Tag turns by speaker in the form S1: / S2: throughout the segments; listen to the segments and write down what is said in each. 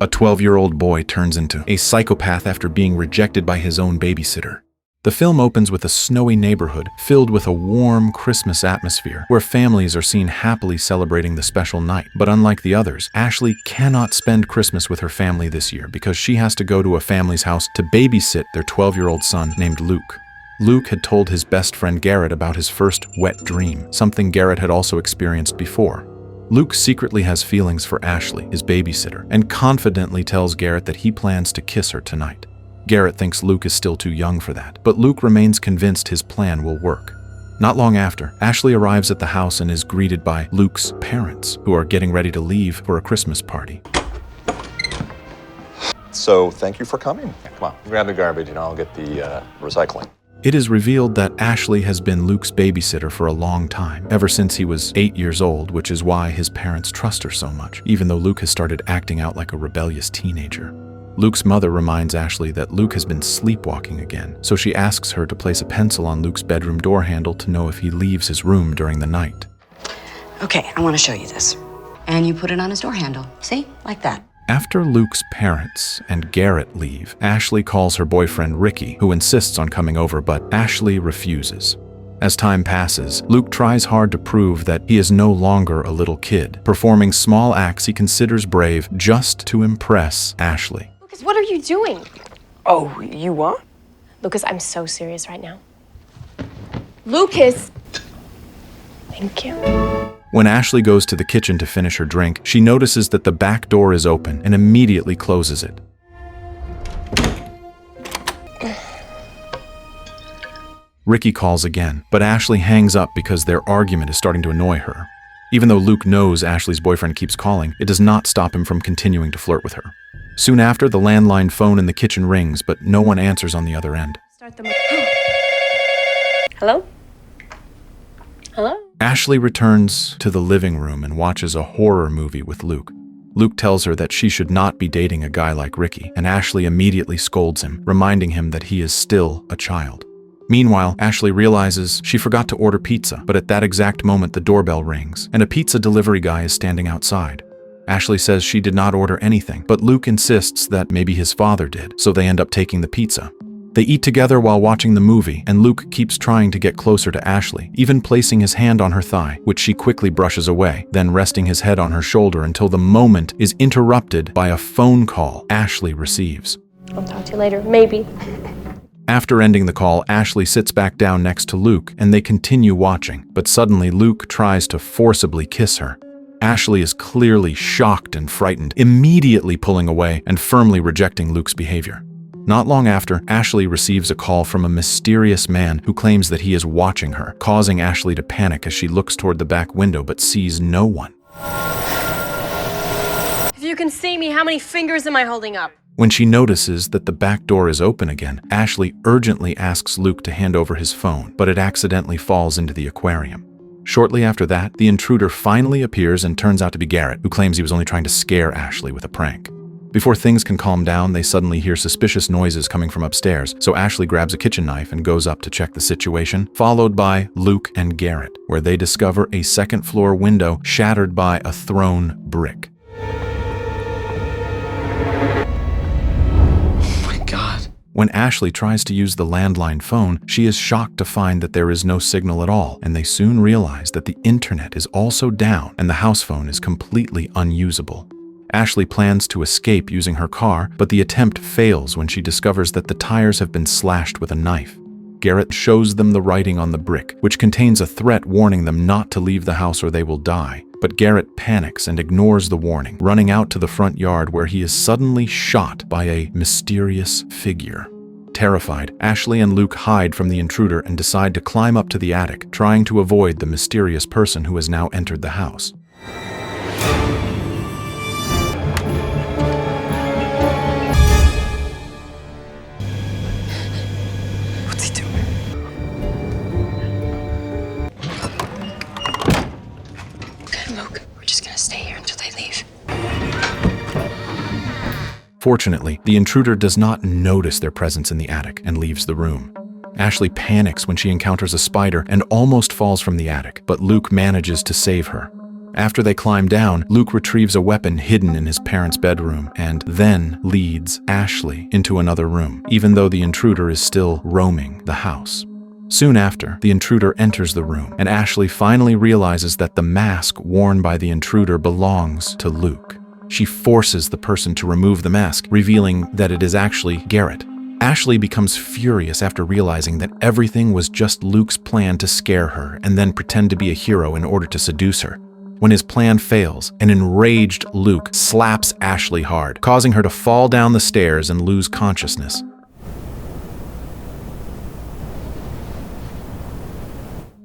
S1: A 12-year-old boy turns into a psychopath after being rejected by his own babysitter. The film opens with a snowy neighborhood filled with a warm Christmas atmosphere where families are seen happily celebrating the special night. But unlike the others, Ashley cannot spend Christmas with her family this year because she has to go to a family's house to babysit their 12-year-old son named Luke. Luke had told his best friend Garrett about his first wet dream, something Garrett had also experienced before. Luke secretly has feelings for Ashley, his babysitter, and confidently tells Garrett that he plans to kiss her tonight. Garrett thinks Luke is still too young for that, but Luke remains convinced his plan will work. Not long after, Ashley arrives at the house and is greeted by Luke's parents, who are getting ready to leave for a Christmas party.
S2: So, thank you for coming. Come on, grab the garbage and I'll get the recycling.
S1: It is revealed that Ashley has been Luke's babysitter for a long time, ever since he was 8 years old, which is why his parents trust her so much, even though Luke has started acting out like a rebellious teenager. Luke's mother reminds Ashley that Luke has been sleepwalking again, so she asks her to place a pencil on Luke's bedroom door handle to know if he leaves his room during the night.
S3: Okay, I want to show you this. And you put it on his door handle. See? Like that.
S1: After Luke's parents and Garrett leave, Ashley calls her boyfriend Ricky, who insists on coming over, but Ashley refuses. As time passes, Luke tries hard to prove that he is no longer a little kid, performing small acts he considers brave just to impress Ashley.
S4: Lucas, what are you doing?
S5: Oh, you what?
S4: Lucas, I'm so serious right now. Lucas! Thank you.
S1: When Ashley goes to the kitchen to finish her drink, she notices that the back door is open and immediately closes it. Ricky calls again, but Ashley hangs up because their argument is starting to annoy her. Even though Luke knows Ashley's boyfriend keeps calling, it does not stop him from continuing to flirt with her. Soon after, the landline phone in the kitchen rings, but no one answers on the other end.
S4: Hello? Hello?
S1: Ashley returns to the living room and watches a horror movie with Luke. Luke tells her that she should not be dating a guy like Ricky, and Ashley immediately scolds him, reminding him that he is still a child. Meanwhile, Ashley realizes she forgot to order pizza, but at that exact moment the doorbell rings, and a pizza delivery guy is standing outside. Ashley says she did not order anything, but Luke insists that maybe his father did, so they end up taking the pizza. They eat together while watching the movie, and Luke keeps trying to get closer to Ashley, even placing his hand on her thigh, which she quickly brushes away, then resting his head on her shoulder until the moment is interrupted by a phone call Ashley receives.
S4: I'll talk to you later, maybe.
S1: After ending the call, Ashley sits back down next to Luke, and they continue watching, but suddenly Luke tries to forcibly kiss her. Ashley is clearly shocked and frightened, immediately pulling away and firmly rejecting Luke's behavior. Not long after, Ashley receives a call from a mysterious man who claims that he is watching her, causing Ashley to panic as she looks toward the back window but sees no one.
S4: If you can see me, how many fingers am I holding up?
S1: When she notices that the back door is open again, Ashley urgently asks Luke to hand over his phone, but it accidentally falls into the aquarium. Shortly after that, the intruder finally appears and turns out to be Garrett, who claims he was only trying to scare Ashley with a prank. Before things can calm down, they suddenly hear suspicious noises coming from upstairs, so Ashley grabs a kitchen knife and goes up to check the situation, followed by Luke and Garrett, where they discover a second-floor window shattered by a thrown brick. When Ashley tries to use the landline phone, she is shocked to find that there is no signal at all, and they soon realize that the internet is also down and the house phone is completely unusable. Ashley plans to escape using her car, but the attempt fails when she discovers that the tires have been slashed with a knife. Garrett shows them the writing on the brick, which contains a threat warning them not to leave the house or they will die. But Garrett panics and ignores the warning, running out to the front yard where he is suddenly shot by a mysterious figure. Terrified, Ashley and Luke hide from the intruder and decide to climb up to the attic, trying to avoid the mysterious person who has now entered the house.
S5: What's he doing?
S3: Good, Luke. We're just gonna stay here until they leave.
S1: Fortunately, the intruder does not notice their presence in the attic and leaves the room. Ashley panics when she encounters a spider and almost falls from the attic, but Luke manages to save her. After they climb down, Luke retrieves a weapon hidden in his parents' bedroom and then leads Ashley into another room, even though the intruder is still roaming the house. Soon after, the intruder enters the room, and Ashley finally realizes that the mask worn by the intruder belongs to Luke. She forces the person to remove the mask, revealing that it is actually Garrett. Ashley becomes furious after realizing that everything was just Luke's plan to scare her and then pretend to be a hero in order to seduce her. When his plan fails, an enraged Luke slaps Ashley hard, causing her to fall down the stairs and lose consciousness.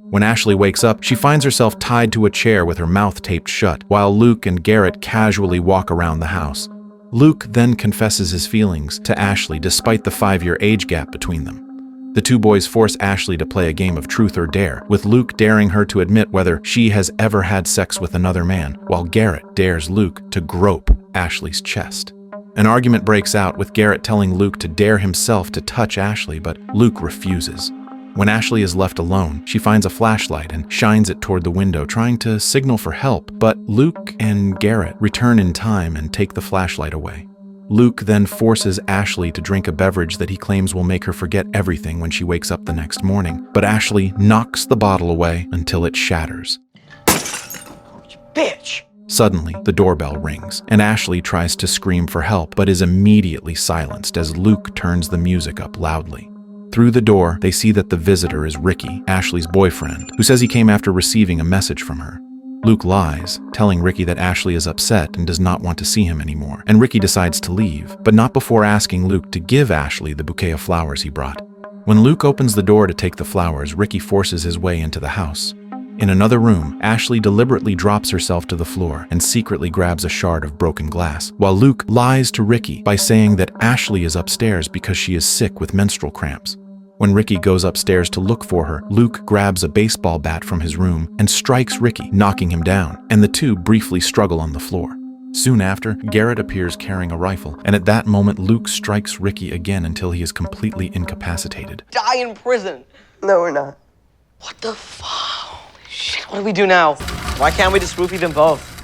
S1: When Ashley wakes up, she finds herself tied to a chair with her mouth taped shut, while Luke and Garrett casually walk around the house. Luke then confesses his feelings to Ashley despite the 5-year age gap between them. The two boys force Ashley to play a game of truth or dare, with Luke daring her to admit whether she has ever had sex with another man, while Garrett dares Luke to grope Ashley's chest. An argument breaks out, with Garrett telling Luke to dare himself to touch Ashley, but Luke refuses. When Ashley is left alone, she finds a flashlight and shines it toward the window, trying to signal for help, but Luke and Garrett return in time and take the flashlight away. Luke then forces Ashley to drink a beverage that he claims will make her forget everything when she wakes up the next morning, but Ashley knocks the bottle away until it shatters.
S5: Bitch!
S1: Suddenly, the doorbell rings, and Ashley tries to scream for help, but is immediately silenced as Luke turns the music up loudly. Through the door, they see that the visitor is Ricky, Ashley's boyfriend, who says he came after receiving a message from her. Luke lies, telling Ricky that Ashley is upset and does not want to see him anymore, and Ricky decides to leave, but not before asking Luke to give Ashley the bouquet of flowers he brought. When Luke opens the door to take the flowers, Ricky forces his way into the house. In another room, Ashley deliberately drops herself to the floor and secretly grabs a shard of broken glass, while Luke lies to Ricky by saying that Ashley is upstairs because she is sick with menstrual cramps. When Ricky goes upstairs to look for her, Luke grabs a baseball bat from his room and strikes Ricky, knocking him down, and the two briefly struggle on the floor. Soon after, Garrett appears carrying a rifle, and at that moment Luke strikes Ricky again until he is completely incapacitated.
S5: Die in prison!
S6: No, we're not.
S5: What the fuck? Shit, what do we do now? Why can't we just roofie them both?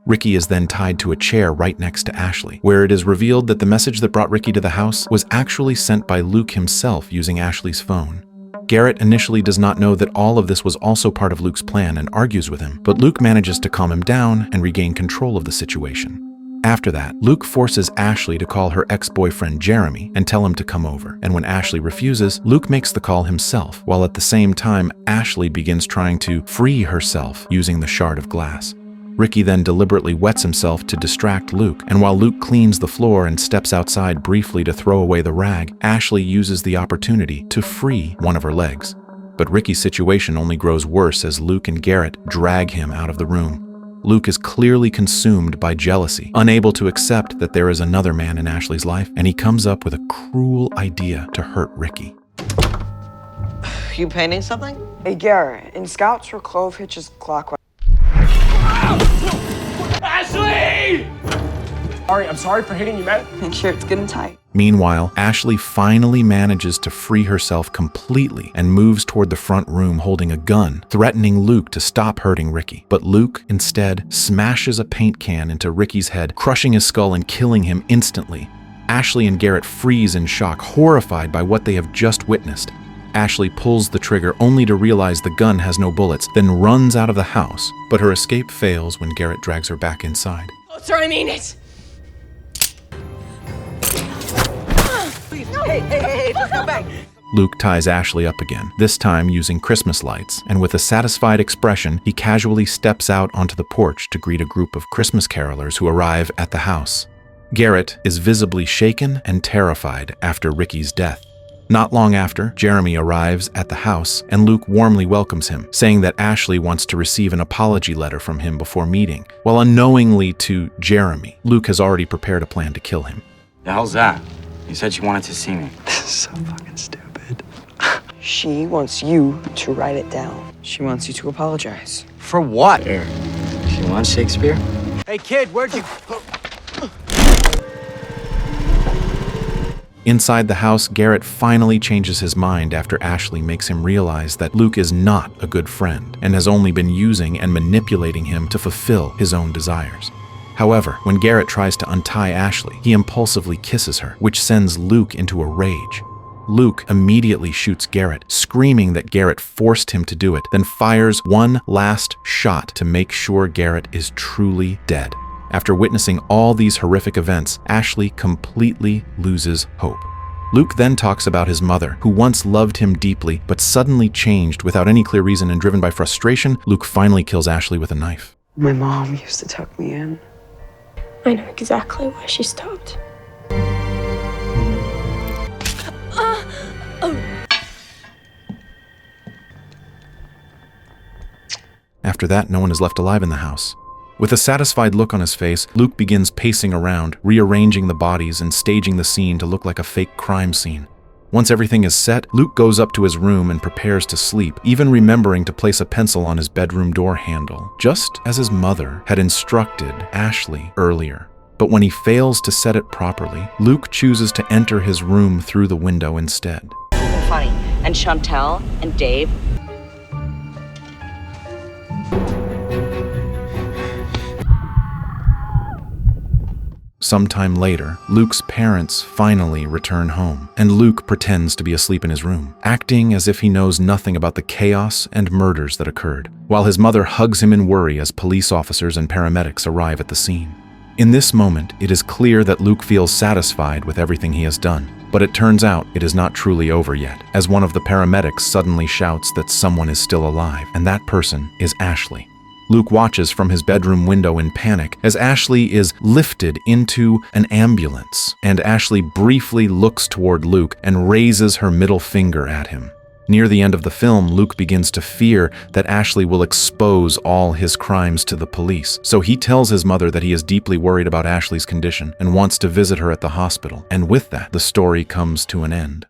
S1: Ricky is then tied to a chair right next to Ashley, where it is revealed that the message that brought Ricky to the house was actually sent by Luke himself using Ashley's phone. Garrett initially does not know that all of this was also part of Luke's plan and argues with him, but Luke manages to calm him down and regain control of the situation. After that, Luke forces Ashley to call her ex-boyfriend Jeremy and tell him to come over, and when Ashley refuses, Luke makes the call himself, while at the same time, Ashley begins trying to free herself using the shard of glass. Ricky then deliberately wets himself to distract Luke, and while Luke cleans the floor and steps outside briefly to throw away the rag, Ashley uses the opportunity to free one of her legs. But Ricky's situation only grows worse as Luke and Garrett drag him out of the room. Luke is clearly consumed by jealousy, unable to accept that there is another man in Ashley's life, and he comes up with a cruel idea to hurt Ricky.
S5: You painting something?
S6: Hey, Garrett, in Scouts, where clove hitches clockwise.
S7: Ashley! I'm sorry for hitting you, man.
S6: Make sure it's good and tight.
S1: Meanwhile, Ashley finally manages to free herself completely and moves toward the front room holding a gun, threatening Luke to stop hurting Ricky. But Luke, instead, smashes a paint can into Ricky's head, crushing his skull and killing him instantly. Ashley and Garrett freeze in shock, horrified by what they have just witnessed. Ashley pulls the trigger only to realize the gun has no bullets, then runs out of the house. But her escape fails when Garrett drags her back inside.
S4: Oh, sir, I mean it.
S5: Hey, just come back.
S1: Luke ties Ashley up again, this time using Christmas lights, and with a satisfied expression, he casually steps out onto the porch to greet a group of Christmas carolers who arrive at the house. Garrett is visibly shaken and terrified after Ricky's death. Not long after, Jeremy arrives at the house, and Luke warmly welcomes him, saying that Ashley wants to receive an apology letter from him before meeting, while unknowingly to Jeremy, Luke has already prepared a plan to kill him.
S8: The hell's that? You said she wanted to see me.
S6: This is so fucking stupid. She wants you to write it down. She wants you to apologize.
S8: For what? Here. She wants Shakespeare?
S7: Hey, kid, where'd you...
S1: Inside the house, Garrett finally changes his mind after Ashley makes him realize that Luke is not a good friend and has only been using and manipulating him to fulfill his own desires. However, when Garrett tries to untie Ashley, he impulsively kisses her, which sends Luke into a rage. Luke immediately shoots Garrett, screaming that Garrett forced him to do it, then fires one last shot to make sure Garrett is truly dead. After witnessing all these horrific events, Ashley completely loses hope. Luke then talks about his mother, who once loved him deeply, but suddenly changed without any clear reason, and driven by frustration, Luke finally kills Ashley with a knife.
S6: My mom used to tuck me in.
S4: I know exactly why she stopped.
S1: After that, no one is left alive in the house. With a satisfied look on his face, Luke begins pacing around, rearranging the bodies and staging the scene to look like a fake crime scene. Once everything is set, Luke goes up to his room and prepares to sleep, even remembering to place a pencil on his bedroom door handle, just as his mother had instructed Ashley earlier. But when he fails to set it properly, Luke chooses to enter his room through the window instead.
S9: It's funny. And Chantel and Dave.
S1: Sometime later, Luke's parents finally return home, and Luke pretends to be asleep in his room, acting as if he knows nothing about the chaos and murders that occurred, while his mother hugs him in worry as police officers and paramedics arrive at the scene. In this moment, it is clear that Luke feels satisfied with everything he has done, but it turns out it is not truly over yet, as one of the paramedics suddenly shouts that someone is still alive, and that person is Ashley. Luke watches from his bedroom window in panic as Ashley is lifted into an ambulance, and Ashley briefly looks toward Luke and raises her middle finger at him. Near the end of the film, Luke begins to fear that Ashley will expose all his crimes to the police, so he tells his mother that he is deeply worried about Ashley's condition and wants to visit her at the hospital, and with that, the story comes to an end.